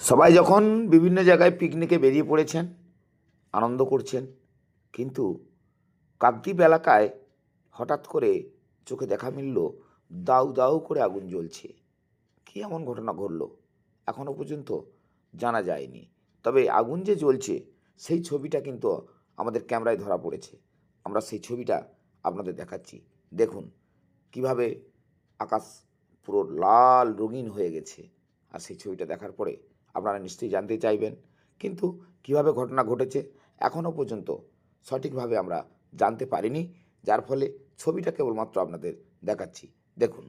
সবাই যখন বিভিন্ন জায়গায় পিকনিকে বেরিয়ে পড়েছেন, আনন্দ করছেন, কিন্তু কাকদ্বীপ এলাকায় হঠাৎ করে চোখে দেখা মিলল দাউ দাউ করে আগুন জ্বলছে। কী এমন ঘটনা ঘটল এখনও পর্যন্ত জানা যায়নি। তবে আগুন যে জ্বলছে সেই ছবিটা কিন্তু আমাদের ক্যামেরায় ধরা পড়েছে। আমরা সেই ছবিটা আপনাদের দেখাচ্ছি। দেখুন কিভাবে আকাশ পুরো লাল রঙিন হয়ে গেছে। আর সেই ছবিটা দেখার পরে আপনারা নিশ্চয়ই জানতে চাইবেন, কিন্তু কিভাবে ঘটনা ঘটেছে এখনও পর্যন্ত সঠিকভাবে আমরা জানতে পারিনি, যার ফলে ছবিটা কেবলমাত্র আপনাদের দেখাচ্ছি। দেখুন।